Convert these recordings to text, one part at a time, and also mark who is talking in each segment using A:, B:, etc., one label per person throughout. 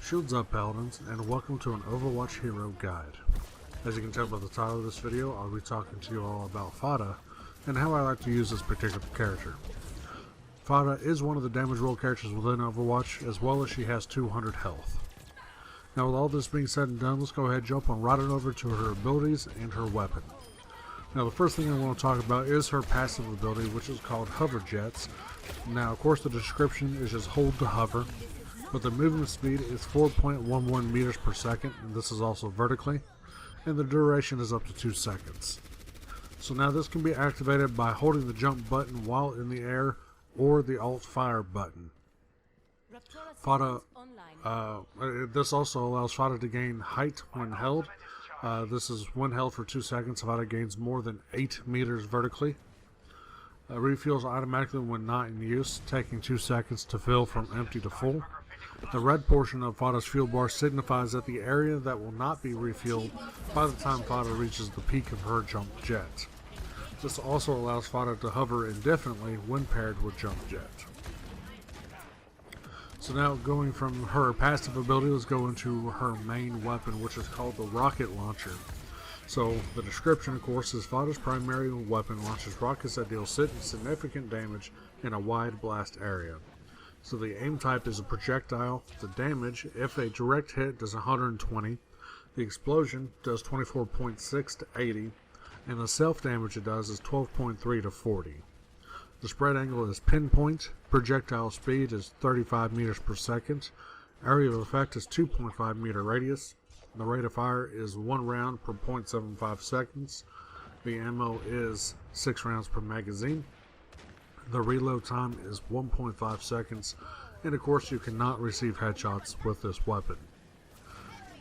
A: Shields up, Paladins, and welcome to an Overwatch Hero Guide. As you can tell by the title of this video, I'll be talking to you all about Pharah and how I like to use this particular character. Pharah is one of the damage roll characters within Overwatch, as well as she has 200 health. Now with all this being said and done, let's go ahead and jump on right on over to her abilities and her weapon. Now the first thing I want to talk about is her passive ability, which is called Hover Jets. Now of course the description is just hold to hover, but the movement speed is 4.11 meters per second, and this is also vertically, and the duration is up to 2 seconds. So now this can be activated by holding the jump button while in the air or the alt fire button. Pharah, this also allows Pharah to gain height when held. This is when held for 2 seconds. Pharah gains more than 8 meters vertically. Refuels automatically when not in use, taking 2 seconds to fill from empty to full. The red portion of Pharah's fuel bar signifies that the area that will not be refueled by the time Pharah reaches the peak of her jump jet. This also allows Pharah to hover indefinitely when paired with jump jet. So now going from her passive ability, let's go into her main weapon, which is called the rocket launcher. So the description, of course, is Pharah's primary weapon launches rockets that deal significant damage in a wide blast area. So the aim type is a projectile. The damage, if a direct hit, does 120. The explosion does 24.6 to 80. And the self-damage it does is 12.3 to 40. The spread angle is pinpoint. Projectile speed is 35 meters per second. Area of effect is 2.5 meter radius. The rate of fire is 1 round per 0.75 seconds. The ammo is 6 rounds per magazine. The reload time is 1.5 seconds, and of course you cannot receive headshots with this weapon.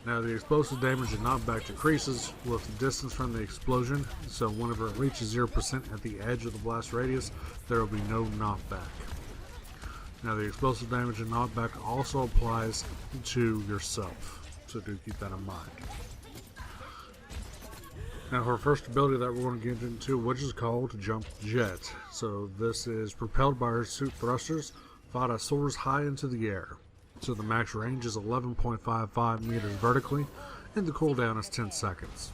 A: Now the explosive damage and knockback decreases with the distance from the explosion, so whenever it reaches 0% at the edge of the blast radius, there will be no knockback. Now the explosive damage and knockback also applies to yourself, so do keep that in mind. Now her first ability that we're going to get into, which is called Jump Jet. So this is propelled by her suit thrusters. Pharah soars high into the air. So the max range is 11.55 meters vertically, and the cooldown is 10 seconds.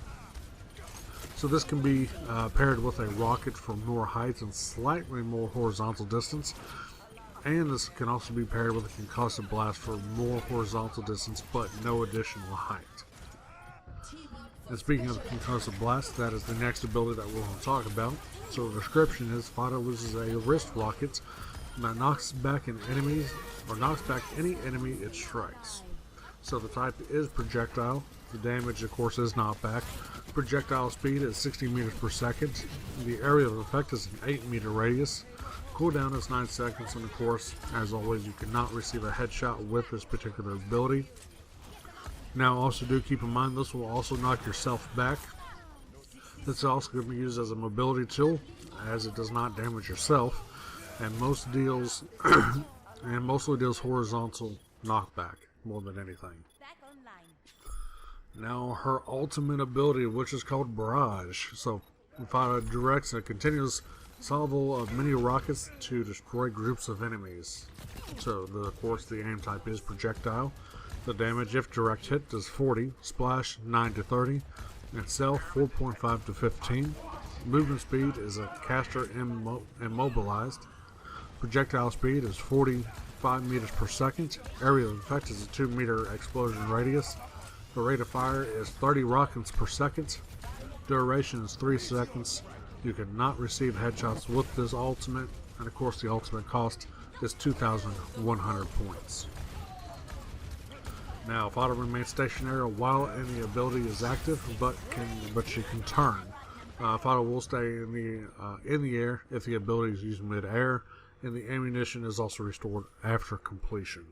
A: So this can be paired with a rocket for more height and slightly more horizontal distance. And this can also be paired with a concussive blast for more horizontal distance, but no additional height. And speaking of the concussive blast, that is the next ability that we're going to talk about. So the description is Pharah loses a wrist rocket that knocks back any enemy it strikes. So the type is projectile. The damage, of course, is knockback. Projectile speed is 60 meters per second. The area of effect is an 8 meter radius. Cooldown is 9 seconds, and of course, as always, you cannot receive a headshot with this particular ability. Now also do keep in mind this will also knock yourself back. This is also going to be used as a mobility tool, as it does not damage yourself, and mostly deals horizontal knockback more than anything. Now her ultimate ability, which is called Barrage. So Pharah directs a continuous salvo of mini rockets to destroy groups of enemies. So of course the aim type is projectile. The damage, if direct hit, does 40, splash 9 to 30, itself 4.5 to 15. Movement speed is a caster immobilized. Projectile speed is 45 meters per second. Area of effect is a 2 meter explosion radius. The rate of fire is 30 rockets per second. Duration is 3 seconds. You cannot receive headshots with this ultimate, and of course the ultimate cost is 2,100 points. Now, Pharah remains stationary while any ability is active, but she can turn. Pharah will stay in the air if the ability is used mid-air, and the ammunition is also restored after completion.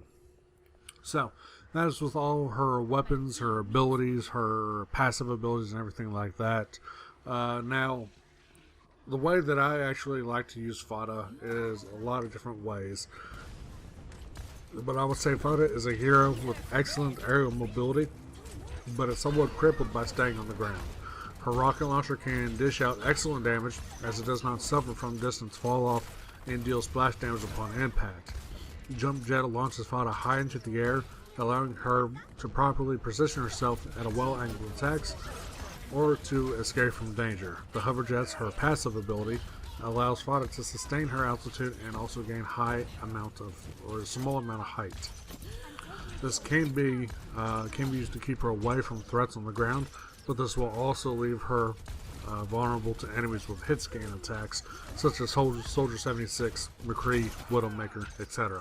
A: So, that is with all her weapons, her abilities, her passive abilities, and everything like that. Now, the way that I actually like to use Pharah is a lot of different ways. But I would say Pharah is a hero with excellent aerial mobility, but is somewhat crippled by staying on the ground. Her rocket launcher can dish out excellent damage, as it does not suffer from distance fall off and deal splash damage upon impact. Jump Jet launches Pharah high into the air allowing her to properly position herself at a well-angled attacks or to escape from danger. The hoverjets, her passive ability, allows Pharah to sustain her altitude and also gain a small amount of height. This can be used to keep her away from threats on the ground, but this will also leave her vulnerable to enemies with hit scan attacks, such as Soldier 76, McCree, Widowmaker, etc.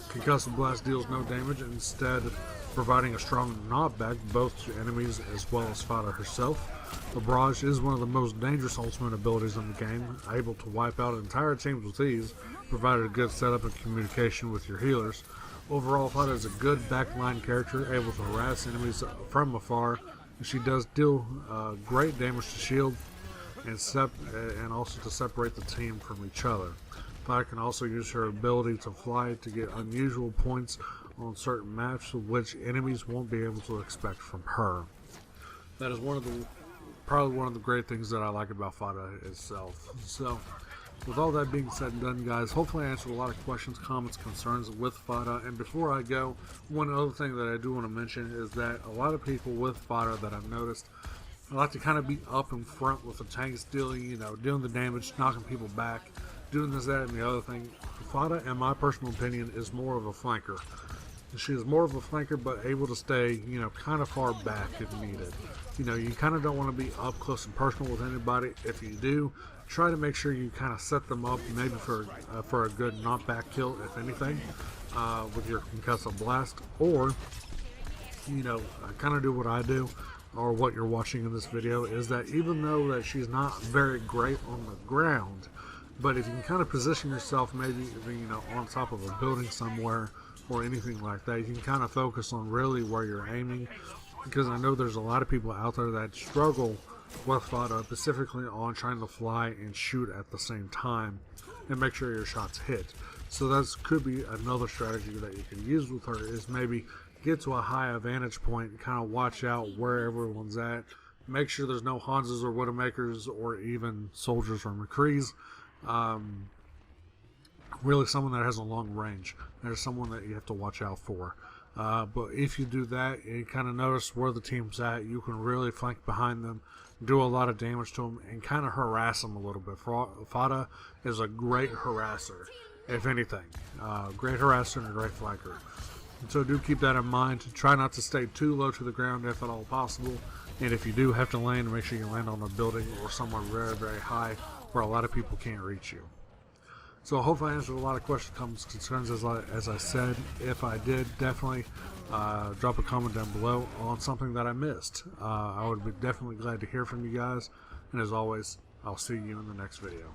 A: Concussive Blast deals no damage, instead providing a strong knockback both to enemies as well as Pharah herself. The Barrage is one of the most dangerous ultimate abilities in the game, able to wipe out entire teams with ease, provided a good setup and communication with your healers. Overall, Pharah is a good backline character, able to harass enemies from afar, and she does deal great damage to shield and also to separate the team from each other. Pharah can also use her ability to fly to get unusual points on certain maps, which enemies won't be able to expect from her. That is probably one of the great things that I like about Pharah itself. So, with all that being said and done, guys, hopefully I answered a lot of questions, comments, concerns with Pharah. And before I go, one other thing that I do want to mention is that a lot of people with Pharah that I've noticed, I like to kind of be up in front with the tanks, doing the damage, knocking people back, doing this, that, and the other thing. Pharah, in my personal opinion, is more of a flanker. She is more of a flanker, but able to stay, kind of far back if needed. You kind of don't want to be up close and personal with anybody. If you do, try to make sure you kind of set them up, maybe for a good knockback kill, if anything, with your Concussive Blast. Or, kind of do what I do, or what you're watching in this video, is that even though that she's not very great on the ground, but if you can kind of position yourself maybe, on top of a building somewhere or anything like that, you can kind of focus on really where you're aiming, because I know there's a lot of people out there that struggle with Pharah, specifically on trying to fly and shoot at the same time and make sure your shots hit. So that could be another strategy that you can use with her, is maybe get to a high vantage point and kind of watch out where everyone's at. Make sure there's no Hanses or Widowmakers or even soldiers or McCrees. Really someone that has a long range. There's someone that you have to watch out for. But if you do that, you kind of notice where the team's at, you can really flank behind them, do a lot of damage to them, and kind of harass them a little bit. Pharah is a great harasser, if anything. Great harasser and a great flanker. And so do keep that in mind. Try not to stay too low to the ground if at all possible. And if you do have to land, make sure you land on a building or somewhere very, very high where a lot of people can't reach you. So I hope I answered a lot of questions, comments, concerns as I said. If I did, definitely drop a comment down below on something that I missed. I would be definitely glad to hear from you guys. And as always, I'll see you in the next video.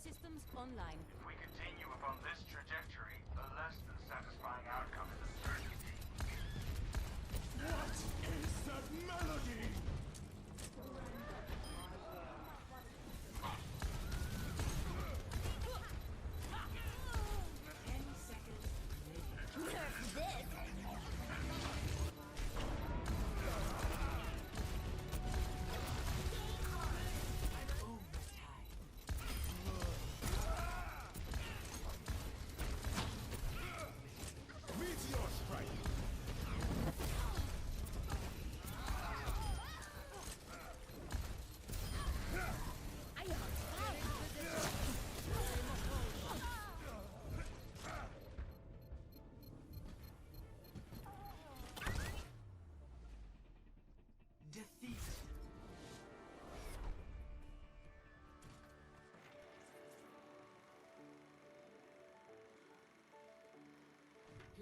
B: Systems online.
C: If we continue upon this trajectory, a less than satisfying outcome is a certainty.
D: What is that melody?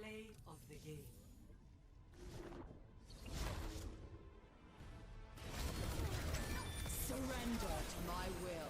E: Play of the game.
B: I will.